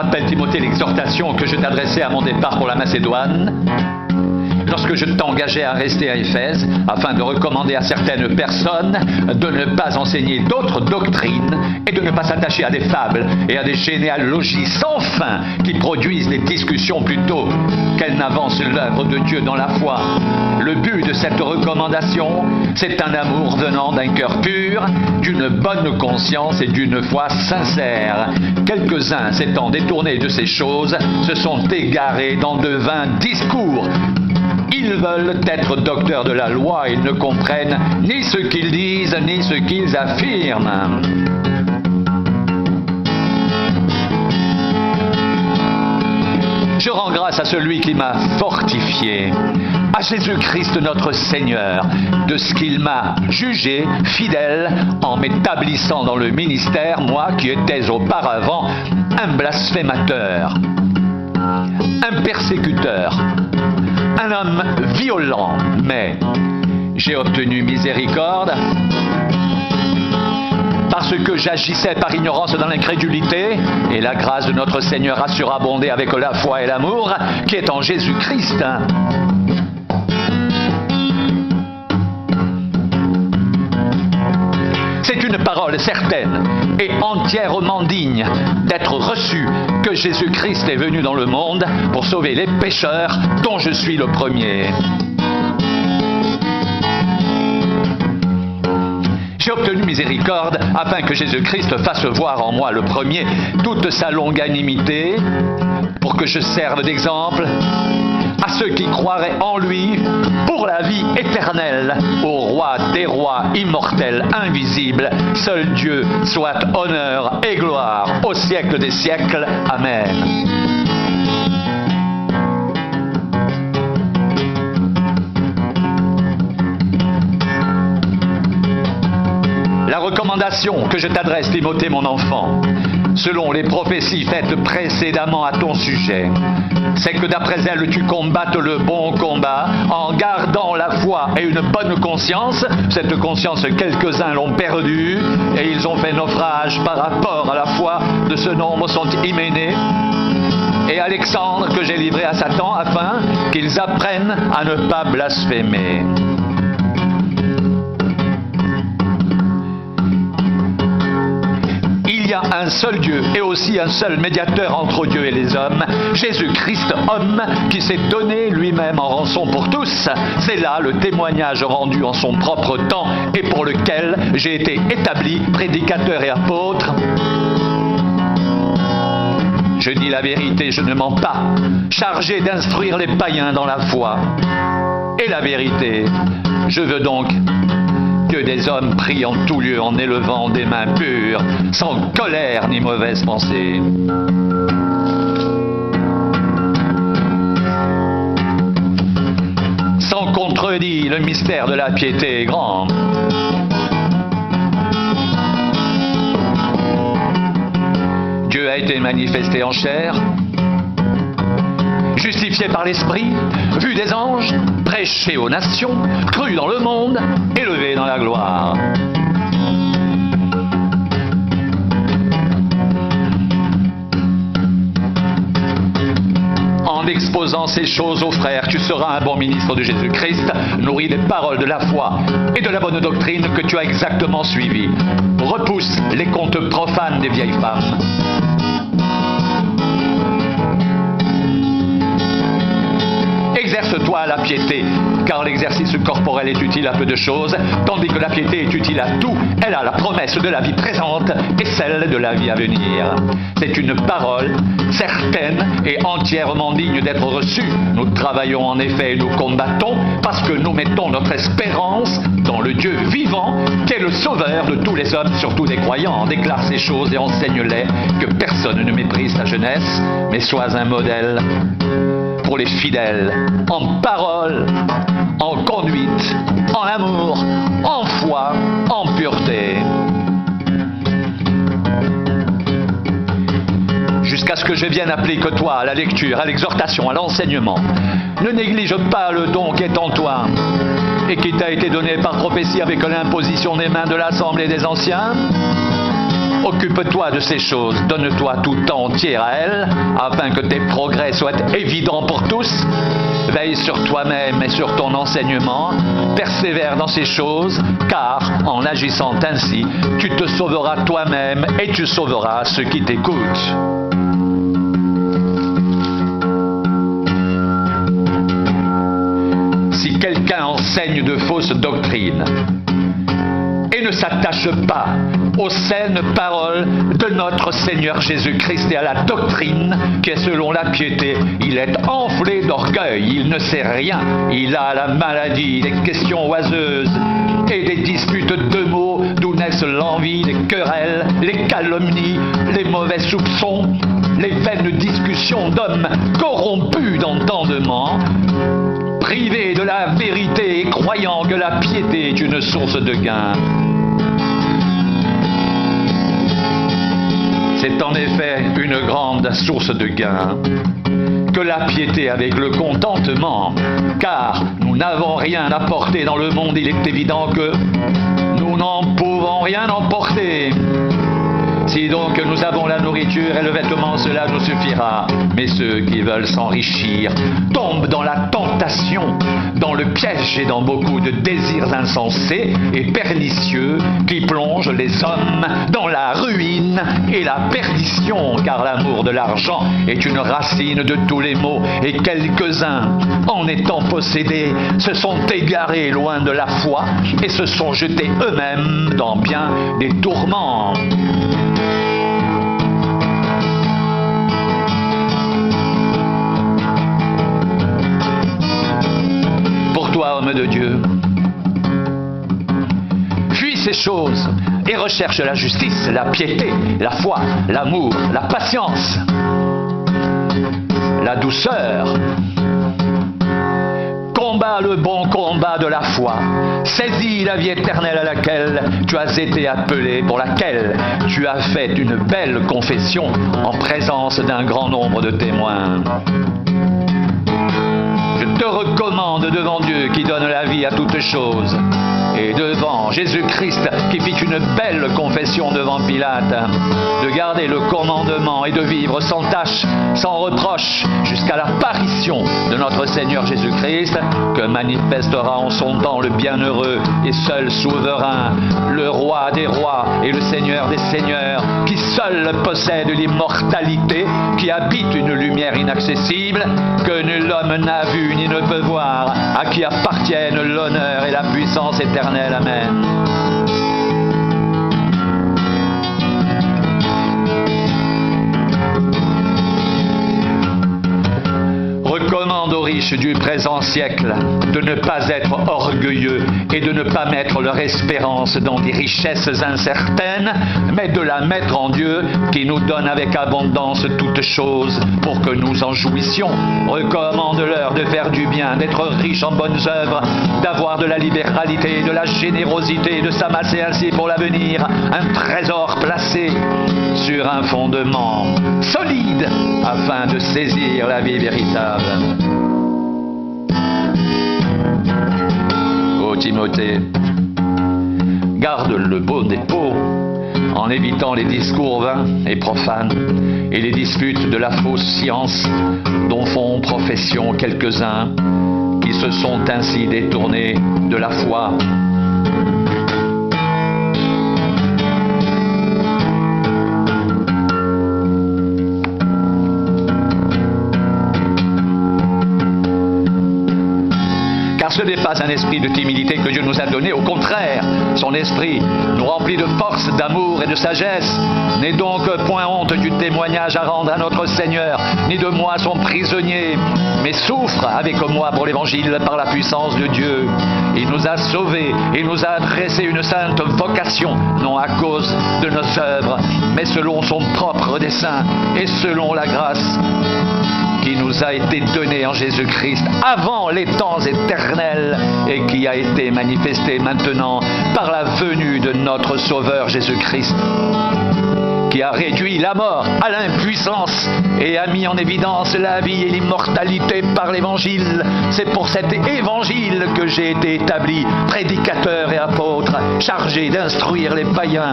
rappelles, Timothée, l'exhortation que je t'adressais à mon départ pour la Macédoine, lorsque je t'engageais à rester à Éphèse, afin de recommander à certaines personnes de ne pas enseigner d'autres doctrines et de ne pas s'attacher à des fables et à des généalogies sans fin qui produisent des discussions plutôt qu'elles n'avancent l'œuvre de Dieu dans la foi. Le but de cette recommandation, c'est un amour venant d'un cœur pur, d'une bonne conscience et d'une foi sincère. Quelques-uns s'étant détournés de ces choses se sont égarés dans de vains discours. Ils veulent être docteurs de la loi, ils ne comprennent ni ce qu'ils disent, ni ce qu'ils affirment. Je rends grâce à celui qui m'a fortifié, à Jésus-Christ notre Seigneur, de ce qu'il m'a jugé fidèle en m'établissant dans le ministère, moi qui étais auparavant un blasphémateur, un persécuteur, un homme violent, mais j'ai obtenu miséricorde parce que j'agissais par ignorance dans l'incrédulité, et la grâce de notre Seigneur a surabondé avec la foi et l'amour qui est en Jésus-Christ. C'est une parole certaine et entièrement digne d'être reçue que Jésus-Christ est venu dans le monde pour sauver les pécheurs dont je suis le premier. J'ai obtenu miséricorde afin que Jésus-Christ fasse voir en moi le premier toute sa longanimité pour que je serve d'exemple à ceux qui croiraient en lui pour la vie éternelle, au roi des rois, immortel, invisible, seul Dieu, soit honneur et gloire au siècle des siècles. Amen. La recommandation que je t'adresse, Timothée, mon enfant, selon les prophéties faites précédemment à ton sujet, c'est que d'après elles tu combattes le bon combat en gardant la foi et une bonne conscience. Cette conscience, quelques-uns l'ont perdue et ils ont fait naufrage par rapport à la foi. De ce nombre sont Hyménée et Alexandre que j'ai livré à Satan afin qu'ils apprennent à ne pas blasphémer. Il y a un seul Dieu et aussi un seul médiateur entre Dieu et les hommes, Jésus-Christ, homme, qui s'est donné lui-même en rançon pour tous. C'est là le témoignage rendu en son propre temps et pour lequel j'ai été établi prédicateur et apôtre. Je dis la vérité, je ne mens pas, chargé d'instruire les païens dans la foi. Et la vérité, je veux donc que des hommes prient en tout lieu en élevant des mains pures, sans colère ni mauvaise pensée. Sans contredit, le mystère de la piété est grand. Dieu a été manifesté en chair, justifié par l'Esprit, vu des anges, prêché aux nations, cru dans le monde, élevé dans la gloire. En exposant ces choses aux frères, tu seras un bon ministre de Jésus-Christ, nourri des paroles de la foi et de la bonne doctrine que tu as exactement suivie. Repousse les contes profanes des vieilles femmes. Exerce-toi à la piété, car l'exercice corporel est utile à peu de choses, tandis que la piété est utile à tout. Elle a la promesse de la vie présente et celle de la vie à venir. C'est une parole certaine et entièrement digne d'être reçue. Nous travaillons en effet et nous combattons parce que nous mettons notre espérance dans le Dieu vivant, qui est le sauveur de tous les hommes, surtout des croyants. Déclare ces choses et enseigne-les, que personne ne méprise ta jeunesse, mais sois un modèle pour les fidèles, en parole, en conduite, en amour, en foi, en pureté. Jusqu'à ce que je vienne applique-toi à la lecture, à l'exhortation, à l'enseignement. Ne néglige pas le don qui est en toi et qui t'a été donné par prophétie avec l'imposition des mains de l'Assemblée des anciens. Occupe-toi de ces choses, donne-toi tout entier à elles, afin que tes progrès soient évidents pour tous. Veille sur toi-même et sur ton enseignement, persévère dans ces choses, car en agissant ainsi, tu te sauveras toi-même et tu sauveras ceux qui t'écoutent. Si quelqu'un enseigne de fausses doctrines et ne s'attache pas aux saines paroles de notre Seigneur Jésus-Christ et à la doctrine qui est selon la piété, il est enflé d'orgueil, il ne sait rien, il a la maladie, des questions oiseuses et des disputes de mots d'où naissent l'envie, les querelles, les calomnies, les mauvais soupçons, les vaines discussions d'hommes corrompus d'entendement, privés de la vérité et croyant que la piété est une source de gain. C'est en effet une grande source de gain que la piété avec le contentement, car nous n'avons rien à porter dans le monde, il est évident que nous n'en pouvons rien emporter. Si donc nous avons la nourriture et le vêtement, cela nous suffira. Mais ceux qui veulent s'enrichir tombent dans la tentation, dans le piège et dans beaucoup de désirs insensés et pernicieux qui plongent les hommes dans la ruine et la perdition, car l'amour de l'argent est une racine de tous les maux, et quelques-uns, en étant possédés, se sont égarés loin de la foi et se sont jetés eux-mêmes dans bien des tourments. Toi, homme de Dieu, fuis ces choses et recherche la justice, la piété, la foi, l'amour, la patience, la douceur. Combat le bon combat de la foi. Saisis la vie éternelle à laquelle tu as été appelé, pour laquelle tu as fait une belle confession en présence d'un grand nombre de témoins. Je te recommande devant Dieu qui donne la vie à toutes choses et devant Jésus-Christ qui fit une belle confession devant Pilate, de garder le commandement et de vivre sans tache, sans reproche, jusqu'à l'apparition de notre Seigneur Jésus-Christ, que manifestera en son temps le bienheureux et seul souverain, le roi des rois et le Seigneur des seigneurs, qui seul possède l'immortalité, qui habite une lumière inaccessible, que nul homme n'a vu ni ne peut voir, à qui appartiennent l'honneur et la puissance éternelle. Amen. Recommande aux riches du présent siècle de ne pas être orgueilleux et de ne pas mettre leur espérance dans des richesses incertaines, mais de la mettre en Dieu qui nous donne avec abondance toutes choses pour que nous en jouissions. Recommande-leur de faire du bien, d'être riches en bonnes œuvres, d'avoir de la libéralité, de la générosité, de s'amasser ainsi pour l'avenir un trésor placé sur un fondement solide afin de saisir la vie véritable. Ô Timothée, garde le beau dépôt en évitant les discours vains et profanes et les disputes de la fausse science dont font profession quelques-uns qui se sont ainsi détournés de la foi. Ce n'est pas un esprit de timidité que Dieu nous a donné, au contraire, son esprit nous remplit de force, d'amour et de sagesse. N'aie donc point honte du témoignage à rendre à notre Seigneur, ni de moi son prisonnier, mais souffre avec moi pour l'Évangile par la puissance de Dieu. Il nous a sauvés et nous a adressé une sainte vocation, non à cause de nos œuvres, mais selon son propre dessein et selon la grâce qui nous a été donné en Jésus-Christ avant les temps éternels et qui a été manifesté maintenant par la venue de notre Sauveur Jésus-Christ, qui a réduit la mort à l'impuissance et a mis en évidence la vie et l'immortalité par l'Évangile. C'est pour cet Évangile que j'ai été établi prédicateur et apôtre, chargé d'instruire les païens.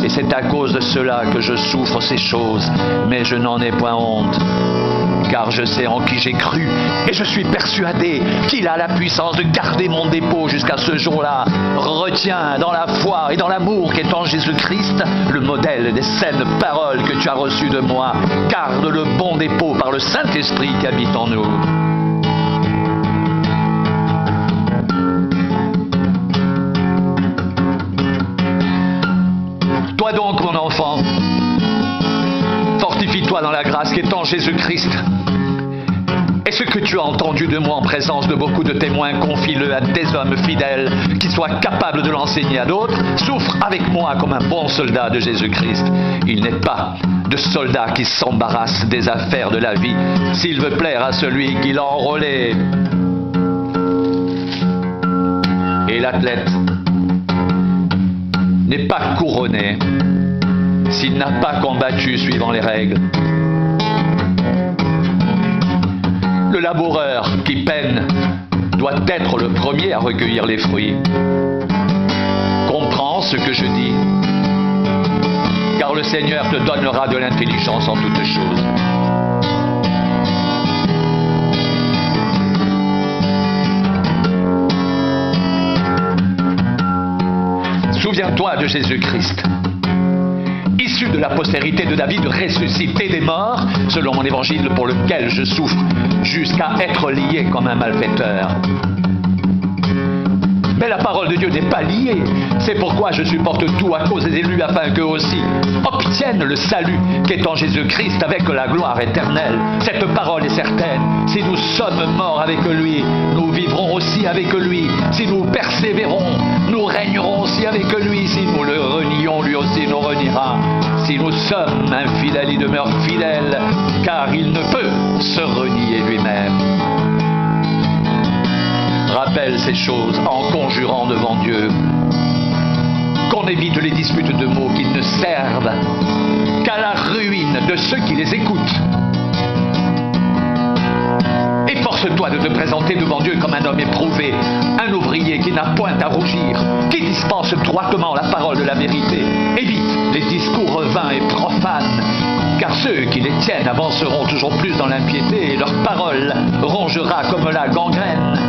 Et c'est à cause de cela que je souffre ces choses, mais je n'en ai point honte. Car je sais en qui j'ai cru, et je suis persuadé qu'il a la puissance de garder mon dépôt jusqu'à ce jour-là. Retiens dans la foi et dans l'amour qu'est en Jésus-Christ le modèle des saines paroles que tu as reçues de moi. Garde le bon dépôt par le Saint-Esprit qui habite en nous. Toi donc, mon enfant, fortifie-toi dans la grâce qui est en Jésus-Christ. Et ce que tu as entendu de moi en présence de beaucoup de témoins, confie-le à des hommes fidèles qui soient capables de l'enseigner à d'autres. Souffre avec moi comme un bon soldat de Jésus-Christ. Il n'est pas de soldat qui s'embarrasse des affaires de la vie s'il veut plaire à celui qui l'a enrôlé. Et l'athlète n'est pas couronné s'il n'a pas combattu suivant les règles. Le laboureur qui peine doit être le premier à recueillir les fruits. Comprends ce que je dis, car le Seigneur te donnera de l'intelligence en toutes choses. Souviens-toi de Jésus-Christ, issu de la postérité de David, ressuscité des morts, selon mon évangile pour lequel je souffre, jusqu'à être lié comme un malfaiteur. Mais la parole de Dieu n'est pas liée. C'est pourquoi je supporte tout à cause des élus, afin qu'eux aussi obtiennent le salut qui est en Jésus-Christ avec la gloire éternelle. Cette parole est certaine. Si nous sommes morts avec lui, nous vivrons aussi avec lui. Si nous persévérons, nous régnerons aussi avec lui. Si nous le renions, lui aussi nous reniera. Si nous sommes infidèles, il demeure fidèle, car il ne peut se renier lui-même. Rappelle ces choses en conjurant devant Dieu, qu'on évite les disputes de mots qui ne servent qu'à la ruine de ceux qui les écoutent. Efforce-toi de te présenter devant Dieu comme un homme éprouvé, un ouvrier qui n'a point à rougir, qui dispense droitement la parole de la vérité. Évite les discours vains et profanes, car ceux qui les tiennent avanceront toujours plus dans l'impiété et leur parole rongera comme la gangrène.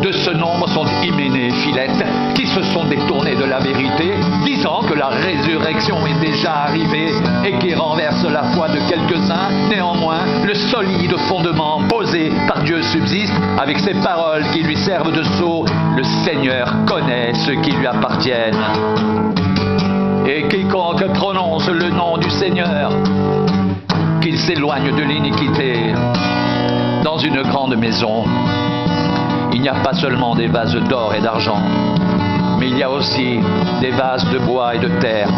De ce nombre sont Hyménée et Philette, qui se sont détournés de la vérité, disant que la résurrection est déjà arrivée et qui renverse la foi de quelques-uns. Néanmoins, le solide fondement posé par Dieu subsiste, avec ces paroles qui lui servent de sceau. Le Seigneur connaît ceux qui lui appartiennent. Et quiconque prononce le nom du Seigneur, qu'il s'éloigne de l'iniquité. Dans une grande maison, il n'y a pas seulement des vases d'or et d'argent, mais il y a aussi des vases de bois et de terre.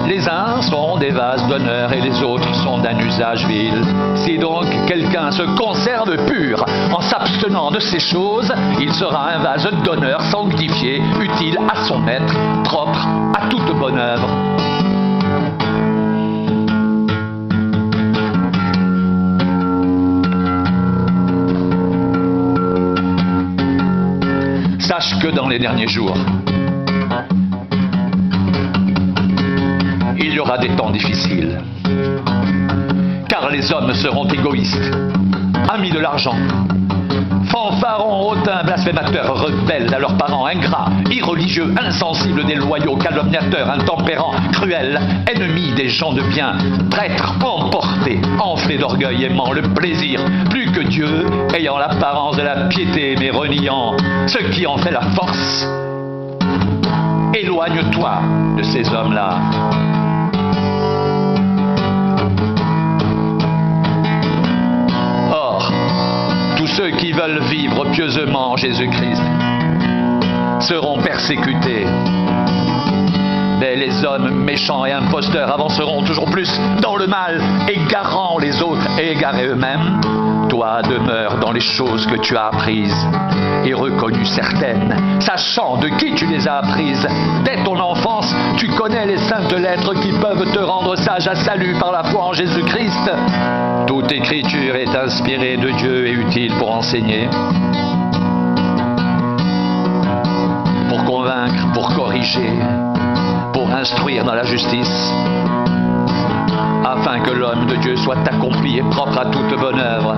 Les uns sont des vases d'honneur et les autres sont d'un usage vil. Si donc quelqu'un se conserve pur en s'abstenant de ces choses, il sera un vase d'honneur sanctifié, utile à son maître, propre à toute bonne œuvre. Sache que dans les derniers jours, il y aura des temps difficiles, car les hommes seront égoïstes, amis de l'argent, fanfarons, hautains, blasphémateurs, rebelles à leurs parents, ingrats, irreligieux, insensibles, déloyaux, calomniateurs, intempérants, cruels, ennemis des gens de bien, traîtres, emportés, enflés d'orgueil, aimant le plaisir plus que Dieu, ayant l'apparence de la piété mais reniant ce qui en fait la force. Éloigne-toi de ces hommes-là. Or, tous ceux qui veulent vivre pieusement en Jésus-Christ seront persécutés. Mais les hommes méchants et imposteurs avanceront toujours plus dans le mal, égarant les autres et égarés eux-mêmes. Toi, demeure dans les choses que tu as apprises et reconnues certaines, sachant de qui tu les as apprises. Dès ton enfance, tu connais les saintes lettres qui peuvent te rendre sage à salut par la foi en Jésus-Christ. Toute écriture est inspirée de Dieu et utile pour enseigner, pour convaincre, pour instruire dans la justice, afin que l'homme de Dieu soit accompli et propre à toute bonne œuvre.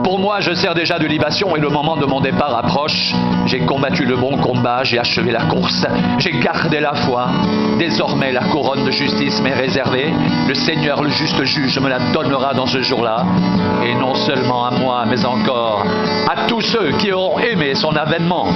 Pour moi, je sers déjà de libation et le moment de mon départ approche. J'ai combattu le bon combat, j'ai achevé la course, j'ai gardé la foi. Désormais, la couronne de justice m'est réservée. Le Seigneur, le juste juge, me la donnera dans ce jour-là. Et non seulement à moi, mais encore à tous ceux qui auront aimé son avènement.